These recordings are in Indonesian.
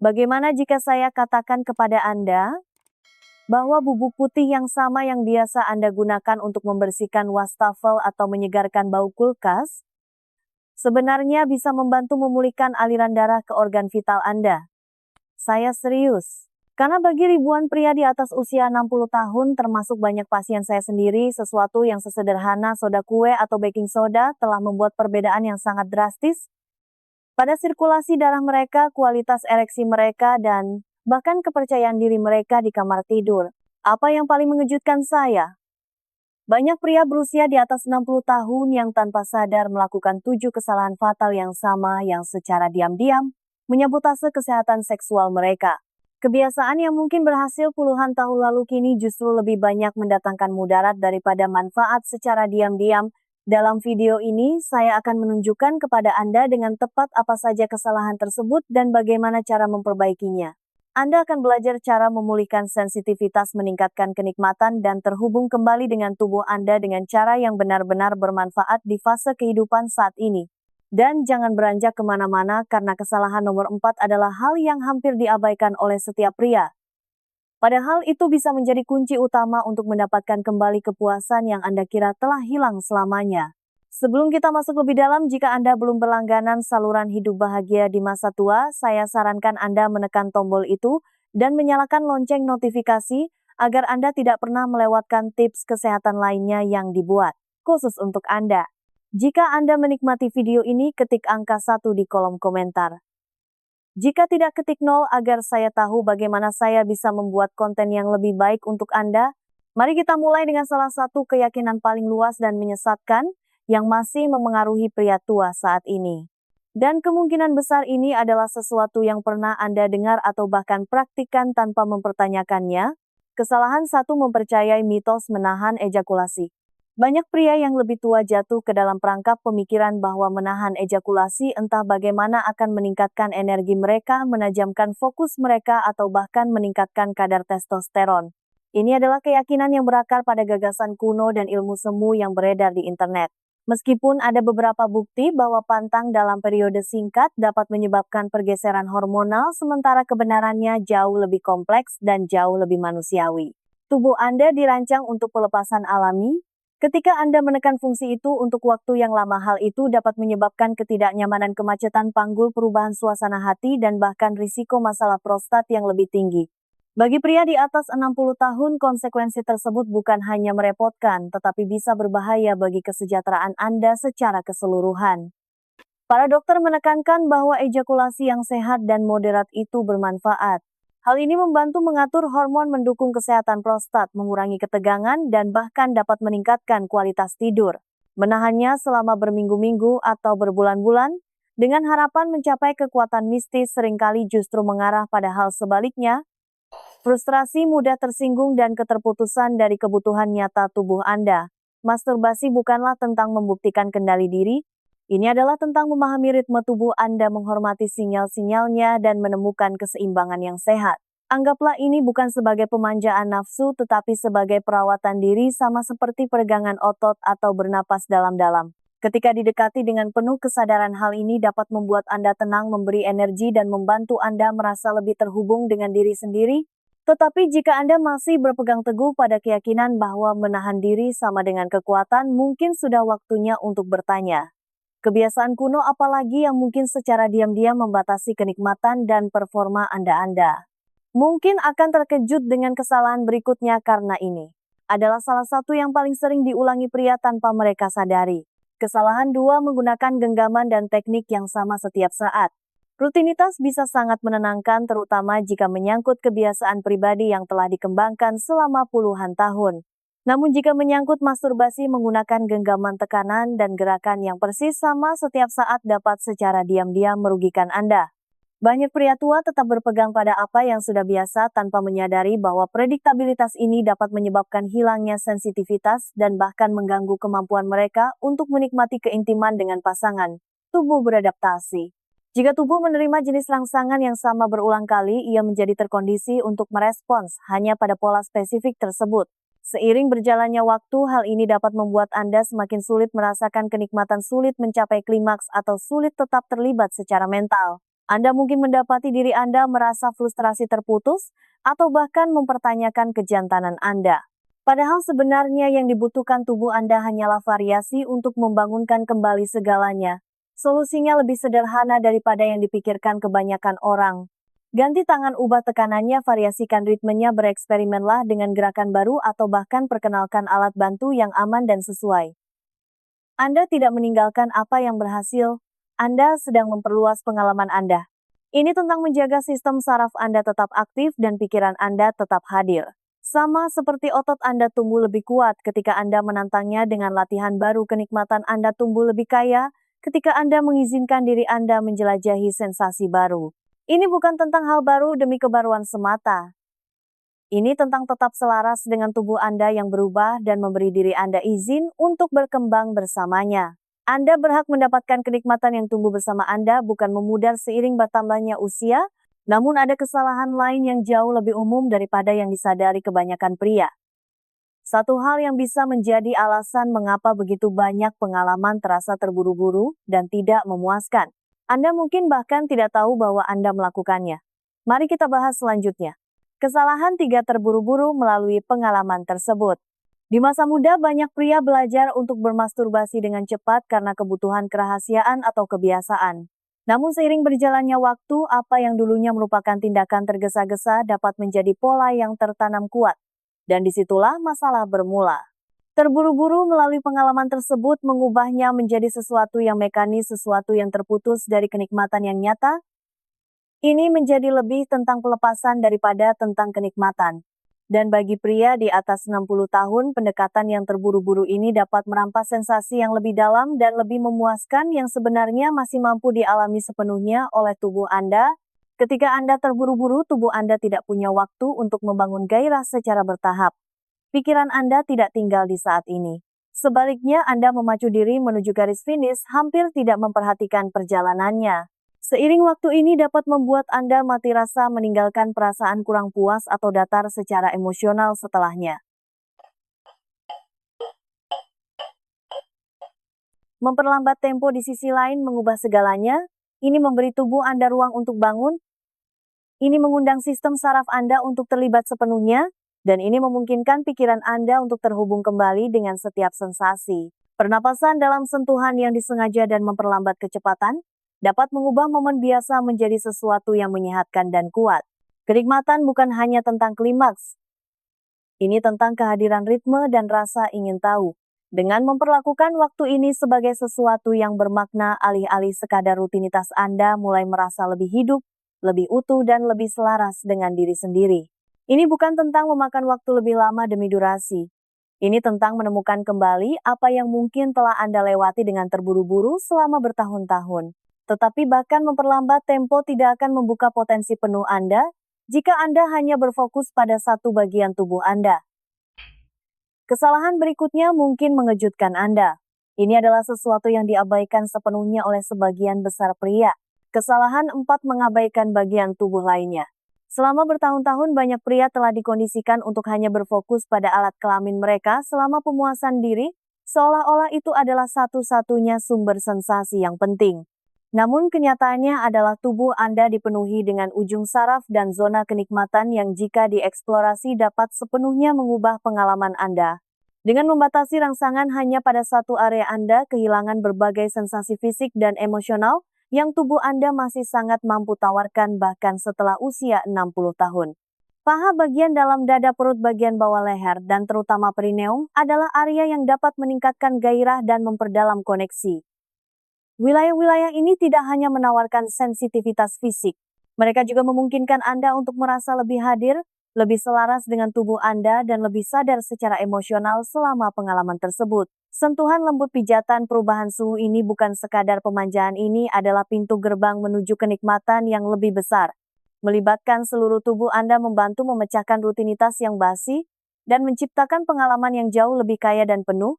Bagaimana jika saya katakan kepada Anda bahwa bubuk putih yang sama yang biasa Anda gunakan untuk membersihkan wastafel atau menyegarkan bau kulkas, sebenarnya bisa membantu memulihkan aliran darah ke organ vital Anda? Saya serius. Karena bagi ribuan pria di atas usia 60 tahun, termasuk banyak pasien saya sendiri, sesuatu yang sesederhana soda kue atau baking soda telah membuat perbedaan yang sangat drastis pada sirkulasi darah mereka, kualitas ereksi mereka, dan bahkan kepercayaan diri mereka di kamar tidur. Apa yang paling mengejutkan saya? Banyak pria berusia di atas 60 tahun yang tanpa sadar melakukan 7 kesalahan fatal yang sama yang secara diam-diam menyabotase kesehatan seksual mereka. Kebiasaan yang mungkin berhasil puluhan tahun lalu kini justru lebih banyak mendatangkan mudarat daripada manfaat secara diam-diam. Dalam video ini, saya akan menunjukkan kepada Anda dengan tepat apa saja kesalahan tersebut dan bagaimana cara memperbaikinya. Anda akan belajar cara memulihkan sensitivitas, meningkatkan kenikmatan, dan terhubung kembali dengan tubuh Anda dengan cara yang benar-benar bermanfaat di fase kehidupan saat ini. Dan jangan beranjak kemana-mana karena kesalahan nomor 4 adalah hal yang hampir diabaikan oleh setiap pria. Padahal itu bisa menjadi kunci utama untuk mendapatkan kembali kepuasan yang Anda kira telah hilang selamanya. Sebelum kita masuk lebih dalam, jika Anda belum berlangganan saluran hidup bahagia di masa tua, saya sarankan Anda menekan tombol itu dan menyalakan lonceng notifikasi agar Anda tidak pernah melewatkan tips kesehatan lainnya yang dibuat khusus untuk Anda. Jika Anda menikmati video ini, ketik angka 1 di kolom komentar. Jika tidak, ketik 0 agar saya tahu bagaimana saya bisa membuat konten yang lebih baik untuk Anda. Mari kita mulai dengan salah satu keyakinan paling luas dan menyesatkan yang masih memengaruhi pria tua saat ini. Dan kemungkinan besar ini adalah sesuatu yang pernah Anda dengar atau bahkan praktikkan tanpa mempertanyakannya. Kesalahan 1, mempercayai mitos menahan ejakulasi. Banyak pria yang lebih tua jatuh ke dalam perangkap pemikiran bahwa menahan ejakulasi entah bagaimana akan meningkatkan energi mereka, menajamkan fokus mereka, atau bahkan meningkatkan kadar testosteron. Ini adalah keyakinan yang berakar pada gagasan kuno dan ilmu semu yang beredar di internet. Meskipun ada beberapa bukti bahwa pantang dalam periode singkat dapat menyebabkan pergeseran hormonal, sementara kebenarannya jauh lebih kompleks dan jauh lebih manusiawi. Tubuh Anda dirancang untuk pelepasan alami. Ketika Anda menekan fungsi itu untuk waktu yang lama, hal itu dapat menyebabkan ketidaknyamanan, kemacetan panggul, perubahan suasana hati, dan bahkan risiko masalah prostat yang lebih tinggi. Bagi pria di atas 60 tahun, konsekuensi tersebut bukan hanya merepotkan, tetapi bisa berbahaya bagi kesejahteraan Anda secara keseluruhan. Para dokter menekankan bahwa ejakulasi yang sehat dan moderat itu bermanfaat. Hal ini membantu mengatur hormon, mendukung kesehatan prostat, mengurangi ketegangan, dan bahkan dapat meningkatkan kualitas tidur. Menahannya selama berminggu-minggu atau berbulan-bulan, dengan harapan mencapai kekuatan mistis, seringkali justru mengarah pada hal sebaliknya. Frustrasi, mudah tersinggung, dan keterputusan dari kebutuhan nyata tubuh Anda. Masturbasi bukanlah tentang membuktikan kendali diri. Ini adalah tentang memahami ritme tubuh Anda, menghormati sinyal-sinyalnya, dan menemukan keseimbangan yang sehat. Anggaplah ini bukan sebagai pemanjaan nafsu, tetapi sebagai perawatan diri, sama seperti peregangan otot atau bernapas dalam-dalam. Ketika didekati dengan penuh kesadaran, hal ini dapat membuat Anda tenang, memberi energi, dan membantu Anda merasa lebih terhubung dengan diri sendiri. Tetapi jika Anda masih berpegang teguh pada keyakinan bahwa menahan diri sama dengan kekuatan, mungkin sudah waktunya untuk bertanya. Kebiasaan kuno apalagi yang mungkin secara diam-diam membatasi kenikmatan dan performa Anda? Mungkin akan terkejut dengan kesalahan berikutnya karena ini adalah salah satu yang paling sering diulangi pria tanpa mereka sadari. Kesalahan 2, menggunakan genggaman dan teknik yang sama setiap saat. Rutinitas bisa sangat menenangkan, terutama jika menyangkut kebiasaan pribadi yang telah dikembangkan selama puluhan tahun. Namun jika menyangkut masturbasi, menggunakan genggaman, tekanan, dan gerakan yang persis sama setiap saat dapat secara diam-diam merugikan Anda. Banyak pria tua tetap berpegang pada apa yang sudah biasa tanpa menyadari bahwa prediktabilitas ini dapat menyebabkan hilangnya sensitivitas dan bahkan mengganggu kemampuan mereka untuk menikmati keintiman dengan pasangan. Tubuh beradaptasi. Jika tubuh menerima jenis rangsangan yang sama berulang kali, ia menjadi terkondisi untuk merespons hanya pada pola spesifik tersebut. Seiring berjalannya waktu, hal ini dapat membuat Anda semakin sulit merasakan kenikmatan, sulit mencapai klimaks, atau sulit tetap terlibat secara mental. Anda mungkin mendapati diri Anda merasa frustrasi terputus atau bahkan mempertanyakan kejantanan Anda. Padahal sebenarnya yang dibutuhkan tubuh Anda hanyalah variasi untuk membangunkan kembali segalanya. Solusinya lebih sederhana daripada yang dipikirkan kebanyakan orang. Ganti tangan, ubah tekanannya, variasikan ritmenya, bereksperimenlah dengan gerakan baru atau bahkan perkenalkan alat bantu yang aman dan sesuai. Anda tidak meninggalkan apa yang berhasil, Anda sedang memperluas pengalaman Anda. Ini tentang menjaga sistem saraf Anda tetap aktif dan pikiran Anda tetap hadir. Sama seperti otot Anda tumbuh lebih kuat ketika Anda menantangnya dengan latihan baru, kenikmatan Anda tumbuh lebih kaya ketika Anda mengizinkan diri Anda menjelajahi sensasi baru. Ini bukan tentang hal baru demi kebaruan semata. Ini tentang tetap selaras dengan tubuh Anda yang berubah dan memberi diri Anda izin untuk berkembang bersamanya. Anda berhak mendapatkan kenikmatan yang tumbuh bersama Anda, bukan memudar seiring bertambahnya usia, namun ada kesalahan lain yang jauh lebih umum daripada yang disadari kebanyakan pria. Satu hal yang bisa menjadi alasan mengapa begitu banyak pengalaman terasa terburu-buru dan tidak memuaskan. Anda mungkin bahkan tidak tahu bahwa Anda melakukannya. Mari kita bahas selanjutnya. Kesalahan 3 terburu-buru melalui pengalaman tersebut. Di masa muda, banyak pria belajar untuk bermasturbasi dengan cepat karena kebutuhan kerahasiaan atau kebiasaan. Namun seiring berjalannya waktu, apa yang dulunya merupakan tindakan tergesa-gesa dapat menjadi pola yang tertanam kuat. Dan disitulah masalah bermula. Terburu-buru melalui pengalaman tersebut mengubahnya menjadi sesuatu yang mekanis, sesuatu yang terputus dari kenikmatan yang nyata. Ini menjadi lebih tentang pelepasan daripada tentang kenikmatan. Dan bagi pria di atas 60 tahun, pendekatan yang terburu-buru ini dapat merampas sensasi yang lebih dalam dan lebih memuaskan yang sebenarnya masih mampu dialami sepenuhnya oleh tubuh Anda. Ketika Anda terburu-buru, tubuh Anda tidak punya waktu untuk membangun gairah secara bertahap. Pikiran Anda tidak tinggal di saat ini. Sebaliknya, Anda memacu diri menuju garis finish, hampir tidak memperhatikan perjalanannya. Seiring waktu ini dapat membuat Anda mati rasa, meninggalkan perasaan kurang puas atau datar secara emosional setelahnya. Memperlambat tempo di sisi lain mengubah segalanya. Ini memberi tubuh Anda ruang untuk bangun. Ini mengundang sistem saraf Anda untuk terlibat sepenuhnya. Dan ini memungkinkan pikiran Anda untuk terhubung kembali dengan setiap sensasi. Pernapasan dalam sentuhan yang disengaja dan memperlambat kecepatan dapat mengubah momen biasa menjadi sesuatu yang menyehatkan dan kuat. Kenikmatan bukan hanya tentang klimaks. Ini tentang kehadiran ritme dan rasa ingin tahu. Dengan memperlakukan waktu ini sebagai sesuatu yang bermakna, alih-alih sekadar rutinitas, Anda mulai merasa lebih hidup, lebih utuh, dan lebih selaras dengan diri sendiri. Ini bukan tentang memakan waktu lebih lama demi durasi. Ini tentang menemukan kembali apa yang mungkin telah Anda lewati dengan terburu-buru selama bertahun-tahun. Tetapi bahkan memperlambat tempo tidak akan membuka potensi penuh Anda jika Anda hanya berfokus pada satu bagian tubuh Anda. Kesalahan berikutnya mungkin mengejutkan Anda. Ini adalah sesuatu yang diabaikan sepenuhnya oleh sebagian besar pria. Kesalahan 4: mengabaikan bagian tubuh lainnya. Selama bertahun-tahun banyak pria telah dikondisikan untuk hanya berfokus pada alat kelamin mereka selama pemuasan diri, seolah-olah itu adalah satu-satunya sumber sensasi yang penting. Namun kenyataannya adalah tubuh Anda dipenuhi dengan ujung saraf dan zona kenikmatan yang jika dieksplorasi dapat sepenuhnya mengubah pengalaman Anda. Dengan membatasi rangsangan hanya pada satu area, Anda kehilangan berbagai sensasi fisik dan emosional yang tubuh Anda masih sangat mampu tawarkan bahkan setelah usia 60 tahun. Paha, bagian dalam dada, perut, bagian bawah leher, dan terutama perineum adalah area yang dapat meningkatkan gairah dan memperdalam koneksi. Wilayah-wilayah ini tidak hanya menawarkan sensitivitas fisik, mereka juga memungkinkan Anda untuk merasa lebih hadir, lebih selaras dengan tubuh Anda, dan lebih sadar secara emosional selama pengalaman tersebut. Sentuhan lembut, pijatan, perubahan suhu ini bukan sekadar pemanjaan, ini adalah pintu gerbang menuju kenikmatan yang lebih besar. Melibatkan seluruh tubuh Anda membantu memecahkan rutinitas yang basi dan menciptakan pengalaman yang jauh lebih kaya dan penuh.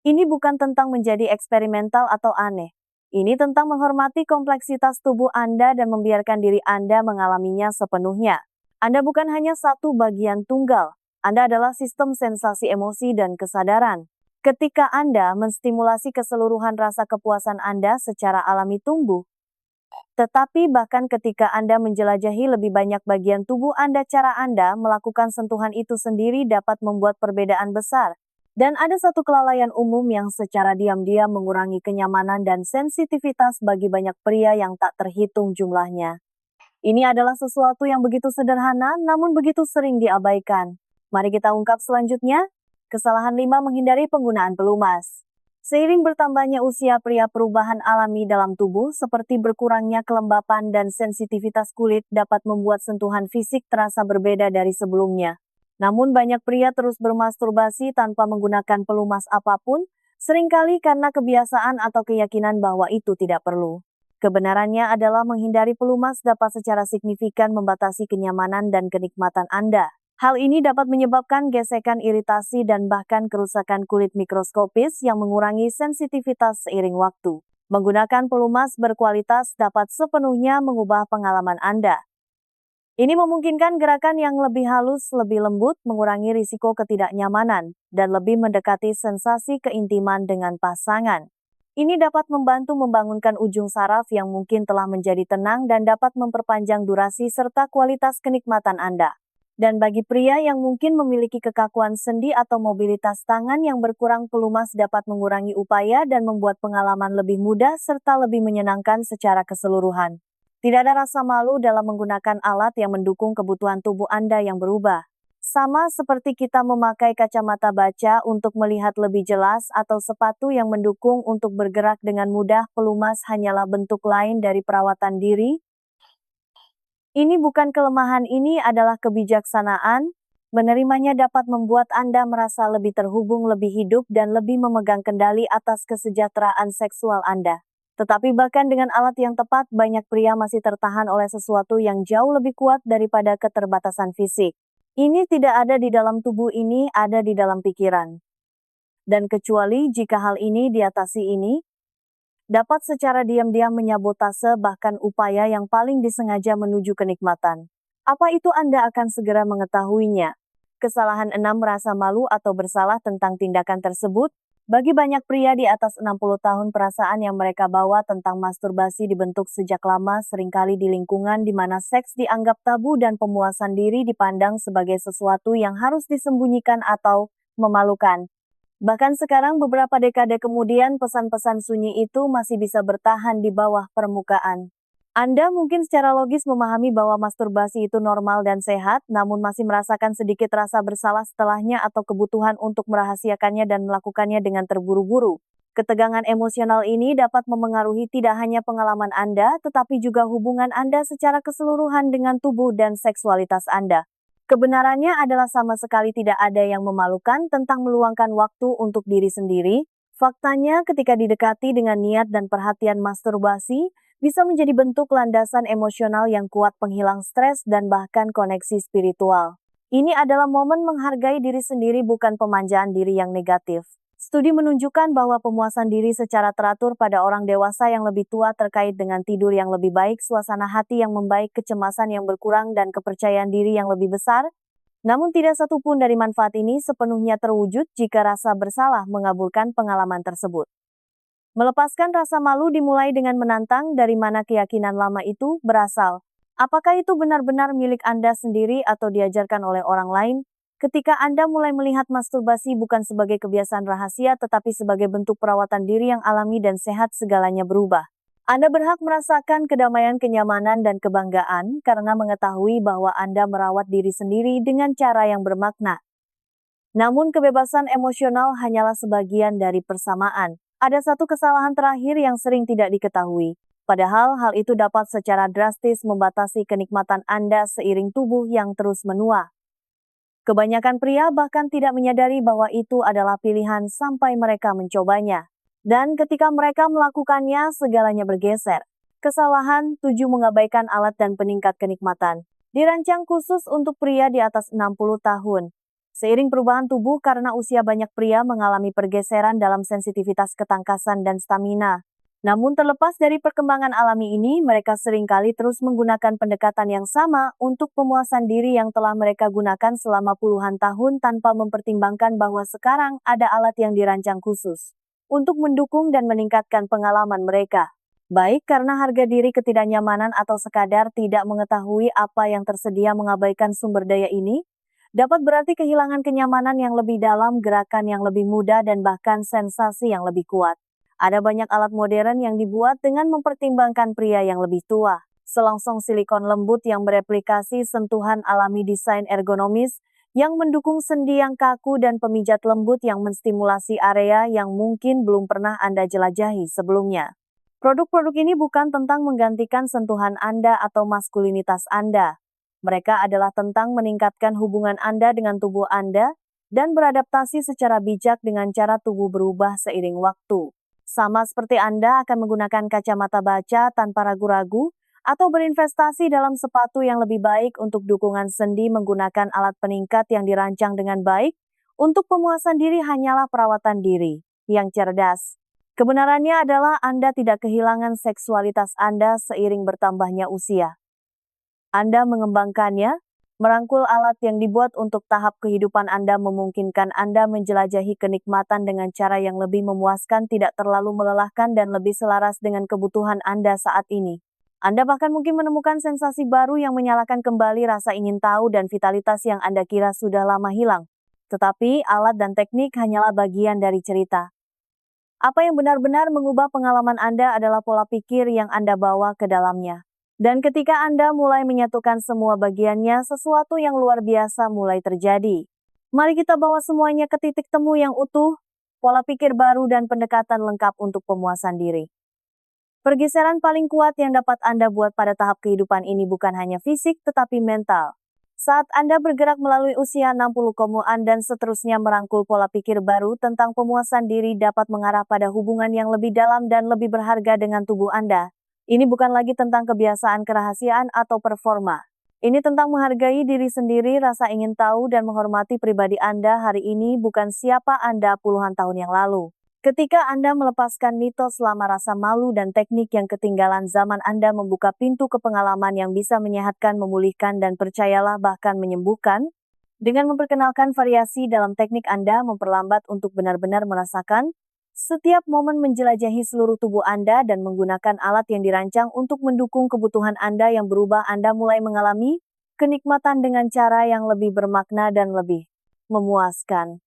Ini bukan tentang menjadi eksperimental atau aneh. Ini tentang menghormati kompleksitas tubuh Anda dan membiarkan diri Anda mengalaminya sepenuhnya. Anda bukan hanya satu bagian tunggal. Anda adalah sistem sensasi, emosi, dan kesadaran. Ketika Anda menstimulasi keseluruhan rasa kepuasan Anda secara alami tumbuh, Tetapi bahkan ketika Anda menjelajahi lebih banyak bagian tubuh Anda, cara Anda melakukan sentuhan itu sendiri dapat membuat perbedaan besar. Dan ada satu kelalaian umum yang secara diam-diam mengurangi kenyamanan dan sensitivitas bagi banyak pria yang tak terhitung jumlahnya. Ini adalah sesuatu yang begitu sederhana namun begitu sering diabaikan. Mari kita ungkap selanjutnya. Kesalahan 5, menghindari penggunaan pelumas. Seiring bertambahnya usia pria, perubahan alami dalam tubuh seperti berkurangnya kelembapan dan sensitivitas kulit dapat membuat sentuhan fisik terasa berbeda dari sebelumnya. Namun banyak pria terus bermasturbasi tanpa menggunakan pelumas apapun, seringkali karena kebiasaan atau keyakinan bahwa itu tidak perlu. Kebenarannya adalah menghindari pelumas dapat secara signifikan membatasi kenyamanan dan kenikmatan Anda. Hal ini dapat menyebabkan gesekan, iritasi, dan bahkan kerusakan kulit mikroskopis yang mengurangi sensitivitas seiring waktu. Menggunakan pelumas berkualitas dapat sepenuhnya mengubah pengalaman Anda. Ini memungkinkan gerakan yang lebih halus, lebih lembut, mengurangi risiko ketidaknyamanan, dan lebih mendekati sensasi keintiman dengan pasangan. Ini dapat membantu membangunkan ujung saraf yang mungkin telah menjadi tenang dan dapat memperpanjang durasi serta kualitas kenikmatan Anda. Dan bagi pria yang mungkin memiliki kekakuan sendi atau mobilitas tangan yang berkurang, pelumas dapat mengurangi upaya dan membuat pengalaman lebih mudah serta lebih menyenangkan secara keseluruhan. Tidak ada rasa malu dalam menggunakan alat yang mendukung kebutuhan tubuh Anda yang berubah. Sama seperti kita memakai kacamata baca untuk melihat lebih jelas atau sepatu yang mendukung untuk bergerak dengan mudah, pelumas hanyalah bentuk lain dari perawatan diri. Ini bukan kelemahan, ini adalah kebijaksanaan. Menerimanya dapat membuat Anda merasa lebih terhubung, lebih hidup, dan lebih memegang kendali atas kesejahteraan seksual Anda. Tetapi bahkan dengan alat yang tepat, banyak pria masih tertahan oleh sesuatu yang jauh lebih kuat daripada keterbatasan fisik. Ini tidak ada di dalam tubuh, ini ada di dalam pikiran. Dan kecuali jika hal ini diatasi, ini dapat secara diam-diam menyabotase bahkan upaya yang paling disengaja menuju kenikmatan. Apa itu? Anda akan segera mengetahuinya. Kesalahan 6, merasa malu atau bersalah tentang tindakan tersebut. Bagi banyak pria di atas 60 tahun, perasaan yang mereka bawa tentang masturbasi dibentuk sejak lama, seringkali di lingkungan di mana seks dianggap tabu dan pemuasan diri dipandang sebagai sesuatu yang harus disembunyikan atau memalukan. Bahkan sekarang, beberapa dekade kemudian, pesan-pesan sunyi itu masih bisa bertahan di bawah permukaan. Anda mungkin secara logis memahami bahwa masturbasi itu normal dan sehat, namun masih merasakan sedikit rasa bersalah setelahnya atau kebutuhan untuk merahasiakannya dan melakukannya dengan terburu-buru. Ketegangan emosional ini dapat memengaruhi tidak hanya pengalaman Anda, tetapi juga hubungan Anda secara keseluruhan dengan tubuh dan seksualitas Anda. Kebenarannya adalah sama sekali tidak ada yang memalukan tentang meluangkan waktu untuk diri sendiri. Faktanya, ketika didekati dengan niat dan perhatian, masturbasi bisa menjadi bentuk landasan emosional yang kuat, penghilang stres, dan bahkan koneksi spiritual. Ini adalah momen menghargai diri sendiri, bukan pemanjaan diri yang negatif. Studi menunjukkan bahwa pemuasan diri secara teratur pada orang dewasa yang lebih tua terkait dengan tidur yang lebih baik, suasana hati yang membaik, kecemasan yang berkurang, dan kepercayaan diri yang lebih besar. Namun tidak satu pun dari manfaat ini sepenuhnya terwujud jika rasa bersalah mengabulkan pengalaman tersebut. Melepaskan rasa malu dimulai dengan menantang dari mana keyakinan lama itu berasal. Apakah itu benar-benar milik Anda sendiri atau diajarkan oleh orang lain? Ketika Anda mulai melihat masturbasi bukan sebagai kebiasaan rahasia tetapi sebagai bentuk perawatan diri yang alami dan sehat, segalanya berubah. Anda berhak merasakan kedamaian, kenyamanan, dan kebanggaan karena mengetahui bahwa Anda merawat diri sendiri dengan cara yang bermakna. Namun kebebasan emosional hanyalah sebagian dari persamaan. Ada satu kesalahan terakhir yang sering tidak diketahui. Padahal hal itu dapat secara drastis membatasi kenikmatan Anda seiring tubuh yang terus menua. Kebanyakan pria bahkan tidak menyadari bahwa itu adalah pilihan sampai mereka mencobanya. Dan ketika mereka melakukannya, segalanya bergeser. Kesalahan 7, mengabaikan alat dan peningkat kenikmatan. Dirancang khusus untuk pria di atas 60 tahun. Seiring perubahan tubuh karena usia, banyak pria mengalami pergeseran dalam sensitivitas, ketangkasan, dan stamina. Namun terlepas dari perkembangan alami ini, mereka seringkali terus menggunakan pendekatan yang sama untuk pemuasan diri yang telah mereka gunakan selama puluhan tahun tanpa mempertimbangkan bahwa sekarang ada alat yang dirancang khusus untuk mendukung dan meningkatkan pengalaman mereka. Baik karena harga diri, ketidaknyamanan, atau sekadar tidak mengetahui apa yang tersedia, mengabaikan sumber daya ini dapat berarti kehilangan kenyamanan yang lebih dalam, gerakan yang lebih mudah, dan bahkan sensasi yang lebih kuat. Ada banyak alat modern yang dibuat dengan mempertimbangkan pria yang lebih tua. Selongsong silikon lembut yang bereplikasi sentuhan alami, desain ergonomis yang mendukung sendi yang kaku, dan pemijat lembut yang menstimulasi area yang mungkin belum pernah Anda jelajahi sebelumnya. Produk-produk ini bukan tentang menggantikan sentuhan Anda atau maskulinitas Anda. Mereka adalah tentang meningkatkan hubungan Anda dengan tubuh Anda dan beradaptasi secara bijak dengan cara tubuh berubah seiring waktu. Sama seperti Anda akan menggunakan kacamata baca tanpa ragu-ragu atau berinvestasi dalam sepatu yang lebih baik untuk dukungan sendi, menggunakan alat peningkat yang dirancang dengan baik untuk pemuasan diri hanyalah perawatan diri yang cerdas. Kebenarannya adalah Anda tidak kehilangan seksualitas Anda seiring bertambahnya usia. Anda mengembangkannya, merangkul alat yang dibuat untuk tahap kehidupan Anda memungkinkan Anda menjelajahi kenikmatan dengan cara yang lebih memuaskan, tidak terlalu melelahkan, dan lebih selaras dengan kebutuhan Anda saat ini. Anda bahkan mungkin menemukan sensasi baru yang menyalakan kembali rasa ingin tahu dan vitalitas yang Anda kira sudah lama hilang. Tetapi alat dan teknik hanyalah bagian dari cerita. Apa yang benar-benar mengubah pengalaman Anda adalah pola pikir yang Anda bawa ke dalamnya. Dan ketika Anda mulai menyatukan semua bagiannya, sesuatu yang luar biasa mulai terjadi. Mari kita bawa semuanya ke titik temu yang utuh, pola pikir baru dan pendekatan lengkap untuk pemuasan diri. Pergeseran paling kuat yang dapat Anda buat pada tahap kehidupan ini bukan hanya fisik, tetapi mental. Saat Anda bergerak melalui usia 60-an dan seterusnya, merangkul pola pikir baru tentang pemuasan diri dapat mengarah pada hubungan yang lebih dalam dan lebih berharga dengan tubuh Anda. Ini bukan lagi tentang kebiasaan, kerahasiaan, atau performa. Ini tentang menghargai diri sendiri, rasa ingin tahu, dan menghormati pribadi Anda hari ini, bukan siapa Anda puluhan tahun yang lalu. Ketika Anda melepaskan mitos selama rasa malu dan teknik yang ketinggalan zaman, Anda membuka pintu ke pengalaman yang bisa menyehatkan, memulihkan, dan percayalah bahkan menyembuhkan. Dengan memperkenalkan variasi dalam teknik, Anda memperlambat untuk benar-benar merasakan setiap momen, menjelajahi seluruh tubuh Anda, dan menggunakan alat yang dirancang untuk mendukung kebutuhan Anda yang berubah. Anda mulai mengalami kenikmatan dengan cara yang lebih bermakna dan lebih memuaskan.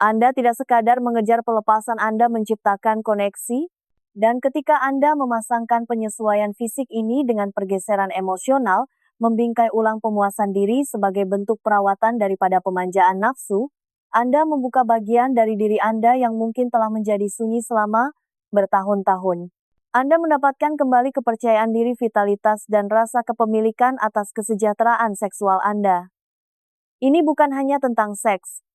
Anda tidak sekadar mengejar pelepasan, Anda menciptakan koneksi, dan ketika Anda memasangkan penyesuaian fisik ini dengan pergeseran emosional, membingkai ulang pemuasan diri sebagai bentuk perawatan daripada pemanjaan nafsu, Anda membuka bagian dari diri Anda yang mungkin telah menjadi sunyi selama bertahun-tahun. Anda mendapatkan kembali kepercayaan diri, vitalitas, dan rasa kepemilikan atas kesejahteraan seksual Anda. Ini bukan hanya tentang seks.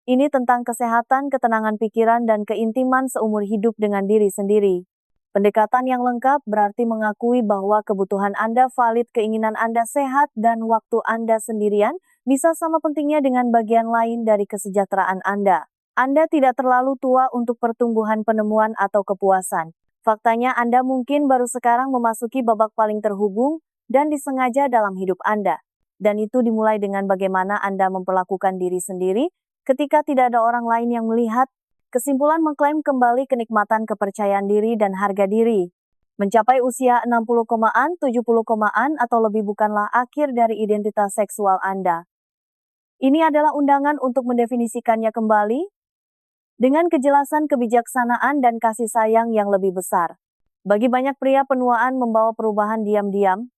Ini tentang kesehatan, ketenangan pikiran, dan keintiman seumur hidup dengan diri sendiri. Pendekatan yang lengkap berarti mengakui bahwa kebutuhan Anda valid, keinginan Anda sehat, dan waktu Anda sendirian bisa sama pentingnya dengan bagian lain dari kesejahteraan Anda. Anda tidak terlalu tua untuk pertumbuhan, penemuan, atau kepuasan. Faktanya Anda mungkin baru sekarang memasuki babak paling terhubung dan disengaja dalam hidup Anda. Dan itu dimulai dengan bagaimana Anda memperlakukan diri sendiri, ketika tidak ada orang lain yang melihat. Kesimpulan mengklaim kembali kenikmatan, kepercayaan diri, dan harga diri. Mencapai usia 60-an, 70-an, atau lebih bukanlah akhir dari identitas seksual Anda. Ini adalah undangan untuk mendefinisikannya kembali dengan kejelasan, kebijaksanaan, dan kasih sayang yang lebih besar. Bagi banyak pria, penuaan membawa perubahan diam-diam,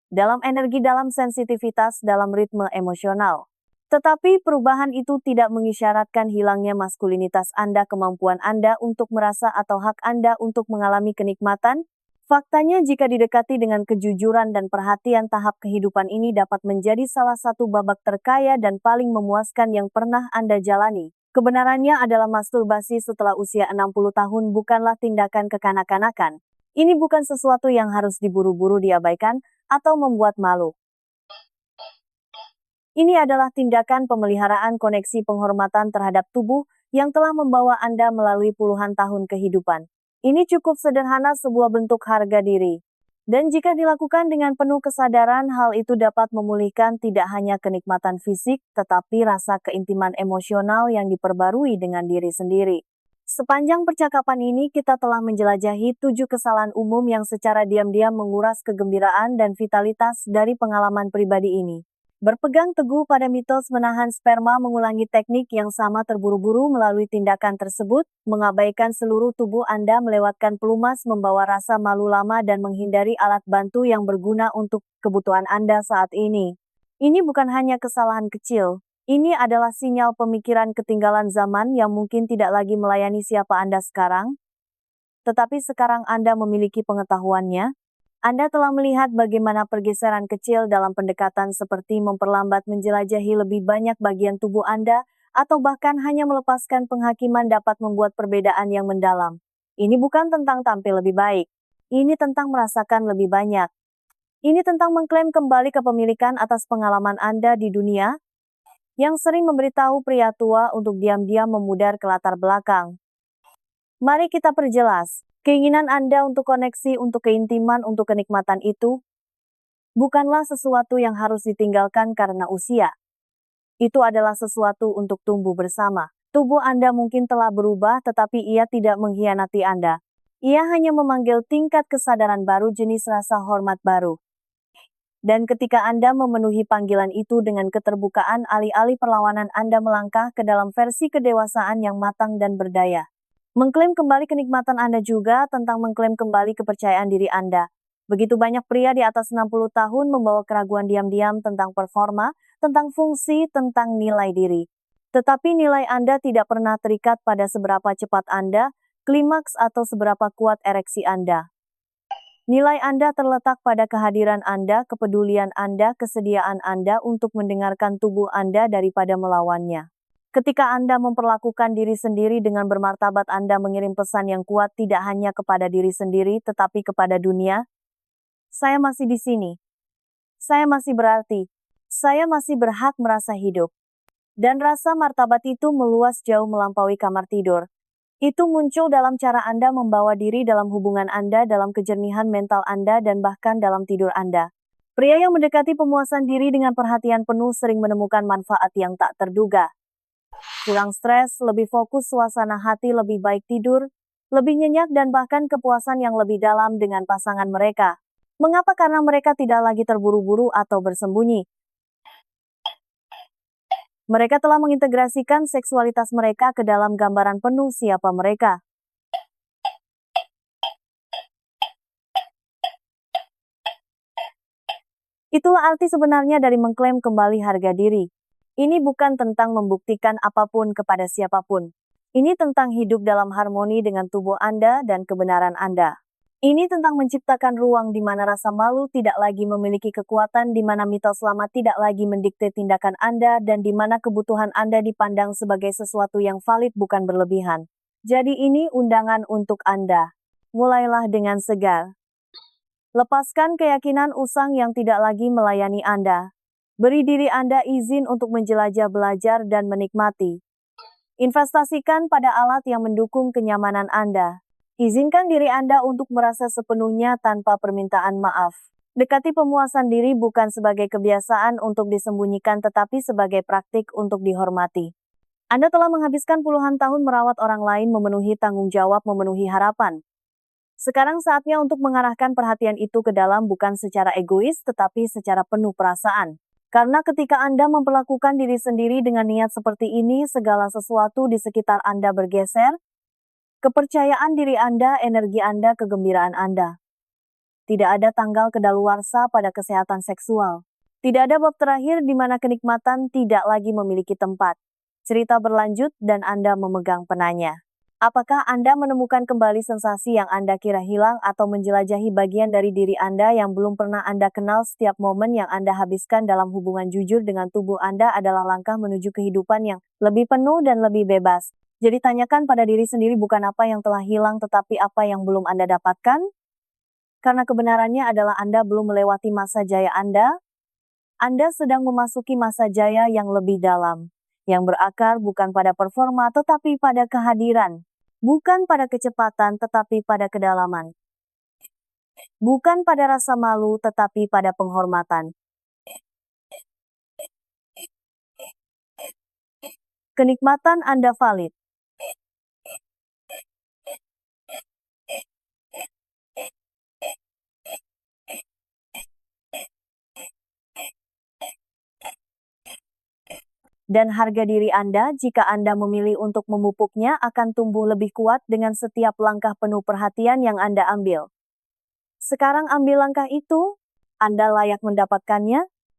dalam energi, dalam sensitivitas, dalam ritme emosional. Tetapi perubahan itu tidak mengisyaratkan hilangnya maskulinitas Anda, kemampuan Anda untuk merasa, atau hak Anda untuk mengalami kenikmatan. Faktanya, jika didekati dengan kejujuran dan perhatian, tahap kehidupan ini dapat menjadi salah satu babak terkaya dan paling memuaskan yang pernah Anda jalani. Kebenarannya adalah masturbasi setelah usia 60 tahun bukanlah tindakan kekanak-kanakan. Ini bukan sesuatu yang harus diburu-buru, diabaikan, atau membuat malu. Ini adalah tindakan pemeliharaan koneksi penghormatan terhadap tubuh yang telah membawa Anda melalui puluhan tahun kehidupan. Ini cukup sederhana, sebuah bentuk harga diri. Dan jika dilakukan dengan penuh kesadaran, hal itu dapat memulihkan tidak hanya kenikmatan fisik, tetapi rasa keintiman emosional yang diperbarui dengan diri sendiri. Sepanjang percakapan ini kita telah menjelajahi 7 kesalahan umum yang secara diam-diam menguras kegembiraan dan vitalitas dari pengalaman pribadi ini. Berpegang teguh pada mitos menahan sperma mengulangi teknik yang sama terburu-buru melalui tindakan tersebut, mengabaikan seluruh tubuh Anda melewatkan pelumas membawa rasa malu lama dan menghindari alat bantu yang berguna untuk kebutuhan Anda saat ini. Ini bukan hanya kesalahan kecil. Ini adalah sinyal pemikiran ketinggalan zaman yang mungkin tidak lagi melayani siapa Anda sekarang, tetapi sekarang Anda memiliki pengetahuannya. Anda telah melihat bagaimana pergeseran kecil dalam pendekatan seperti memperlambat menjelajahi lebih banyak bagian tubuh Anda, atau bahkan hanya melepaskan penghakiman dapat membuat perbedaan yang mendalam. Ini bukan tentang tampil lebih baik. Ini tentang merasakan lebih banyak. Ini tentang mengklaim kembali kepemilikan atas pengalaman Anda di dunia, yang sering memberitahu pria tua untuk diam-diam memudar ke latar belakang. Mari kita perjelas, keinginan Anda untuk koneksi, untuk keintiman, untuk kenikmatan itu, bukanlah sesuatu yang harus ditinggalkan karena usia. Itu adalah sesuatu untuk tumbuh bersama. Tubuh Anda mungkin telah berubah, tetapi ia tidak mengkhianati Anda. Ia hanya memanggil tingkat kesadaran baru, jenis rasa hormat baru. Dan ketika Anda memenuhi panggilan itu dengan keterbukaan, alih-alih perlawanan Anda melangkah ke dalam versi kedewasaan yang matang dan berdaya. Mengklaim kembali kenikmatan Anda juga tentang mengklaim kembali kepercayaan diri Anda. Begitu banyak pria di atas 60 tahun membawa keraguan diam-diam tentang performa, tentang fungsi, tentang nilai diri. Tetapi nilai Anda tidak pernah terikat pada seberapa cepat Anda, klimaks atau seberapa kuat ereksi Anda. Nilai Anda terletak pada kehadiran Anda, kepedulian Anda, kesediaan Anda untuk mendengarkan tubuh Anda daripada melawannya. Ketika Anda memperlakukan diri sendiri dengan bermartabat, Anda mengirim pesan yang kuat tidak hanya kepada diri sendiri tetapi kepada dunia. Saya masih di sini. Saya masih berarti. Saya masih berhak merasa hidup. Dan rasa martabat itu meluas jauh melampaui kamar tidur. Itu muncul dalam cara Anda membawa diri, dalam hubungan Anda, dalam kejernihan mental Anda, dan bahkan dalam tidur Anda. Pria yang mendekati pemuasan diri dengan perhatian penuh sering menemukan manfaat yang tak terduga. Kurang stres, lebih fokus, suasana hati lebih baik, tidur lebih nyenyak, dan bahkan kepuasan yang lebih dalam dengan pasangan mereka. Mengapa? Karena mereka tidak lagi terburu-buru atau bersembunyi. Mereka telah mengintegrasikan seksualitas mereka ke dalam gambaran penuh siapa mereka. Itulah arti sebenarnya dari mengklaim kembali harga diri. Ini bukan tentang membuktikan apapun kepada siapapun. Ini tentang hidup dalam harmoni dengan tubuh Anda dan kebenaran Anda. Ini tentang menciptakan ruang di mana rasa malu tidak lagi memiliki kekuatan, di mana mitos lama tidak lagi mendikte tindakan Anda, dan di mana kebutuhan Anda dipandang sebagai sesuatu yang valid bukan berlebihan. Jadi ini undangan untuk Anda. Mulailah dengan segar. Lepaskan keyakinan usang yang tidak lagi melayani Anda. Beri diri Anda izin untuk menjelajah, belajar, dan menikmati. Investasikan pada alat yang mendukung kenyamanan Anda. Izinkan diri Anda untuk merasa sepenuhnya tanpa permintaan maaf. Dekati pemuasan diri bukan sebagai kebiasaan untuk disembunyikan tetapi sebagai praktik untuk dihormati. Anda telah menghabiskan puluhan tahun merawat orang lain, memenuhi tanggung jawab, memenuhi harapan. Sekarang saatnya untuk mengarahkan perhatian itu ke dalam, bukan secara egois tetapi secara penuh perasaan. Karena ketika Anda memperlakukan diri sendiri dengan niat seperti ini, segala sesuatu di sekitar Anda bergeser. Kepercayaan diri Anda, energi Anda, kegembiraan Anda. Tidak ada tanggal kedaluarsa pada kesehatan seksual. Tidak ada bab terakhir di mana kenikmatan tidak lagi memiliki tempat. Cerita berlanjut dan Anda memegang penanya. Apakah Anda menemukan kembali sensasi yang Anda kira hilang atau menjelajahi bagian dari diri Anda yang belum pernah Anda kenal? Setiap momen yang Anda habiskan dalam hubungan jujur dengan tubuh Anda adalah langkah menuju kehidupan yang lebih penuh dan lebih bebas. Jadi tanyakan pada diri sendiri bukan apa yang telah hilang tetapi apa yang belum Anda dapatkan. Karena kebenarannya adalah Anda belum melewati masa jaya Anda. Anda sedang memasuki masa jaya yang lebih dalam. Yang berakar bukan pada performa tetapi pada kehadiran. Bukan pada kecepatan tetapi pada kedalaman. Bukan pada rasa malu tetapi pada penghormatan. Kenikmatan Anda valid. Dan harga diri Anda jika Anda memilih untuk memupuknya akan tumbuh lebih kuat dengan setiap langkah penuh perhatian yang Anda ambil. Sekarang ambil langkah itu, Anda layak mendapatkannya.